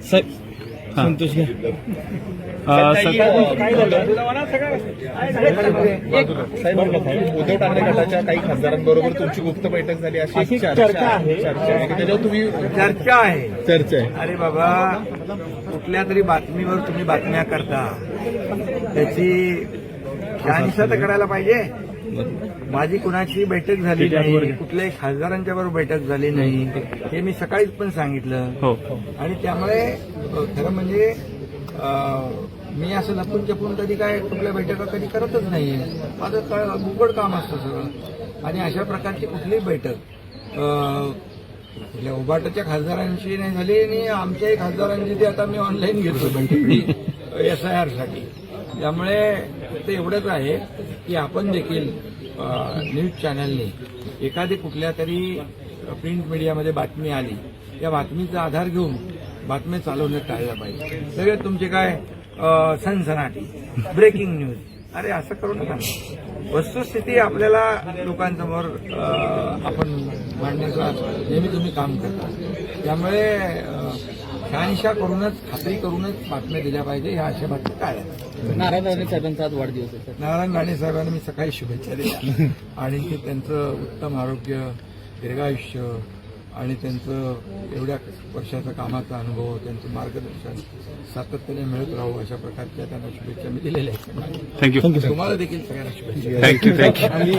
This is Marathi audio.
संतोष घ्या. उद्धव ठाकरे गटाच्या काही खासदारांबरोबर तुमची गुप्त बैठक झाली अशी चर्चा आहे त्याच्यावर तुम्ही चर्चा आहे. आहे. अरे बाबा, कुठल्या तरी बातमीवर तुम्ही बातम्या करता, त्याची शहानिशा तर करायला पाहिजे. माझी कुणाची बैठक झाली नाही, कुठल्याही खासदारांच्या बरोबर बैठक झाली नाही, हे मी सकाळीच पण सांगितलं. आणि त्यामुळे खरं म्हणजे मी असं लपून चपून कधी काय कुठल्या बैठका कधी करतच नाहीये. माझं उघड काम असतं सगळं. आणि अशा प्रकारची कुठलीही बैठक कुठल्या उभाटाच्या खासदारांशी नाही झाली आणि आमच्याही खासदारांची ती आता मी ऑनलाईन घेतो बैठक SIR साठी. त्यामुळे ते एवढंच आहे की आपण देखील न्यूज चॅनलने एखादी कुठल्या तरी प्रिंट मीडियामध्ये बातमी आली, त्या बातमीचा आधार घेऊन बातम्या चालवणं टाळलं पाहिजे. सगळे तुमचे काय सनसनाटी ब्रेकिंग न्यूज, अरे असं करू नका. वस्तुस्थिती आपल्याला लोकांसमोर आपण मांडण्याचा नेहमी तुम्ही काम करता. त्यामुळे शहानिशा करूनच, खात्री करूनच बातम्या दिल्या पाहिजे. ह्या अशा बातम्या काय आहेत. नारायण राणे साहेबांचा आज वाढदिवस आहे. नारायण राणे साहेबांना मी सकाळी शुभेच्छा दिल्या आणि ते त्यांचं उत्तम आरोग्य, दीर्घायुष्य आणि त्यांचं एवढ्या वर्षाचा कामाचा अनुभव, त्यांचं मार्गदर्शन सातत्याने मिळत राहू अशा प्रकारच्या त्यांना शुभेच्छा मी दिलेल्या आहेत. थँक्यू. तुम्हाला देखील सगळ्यांना शुभेच्छा. थँक्यू.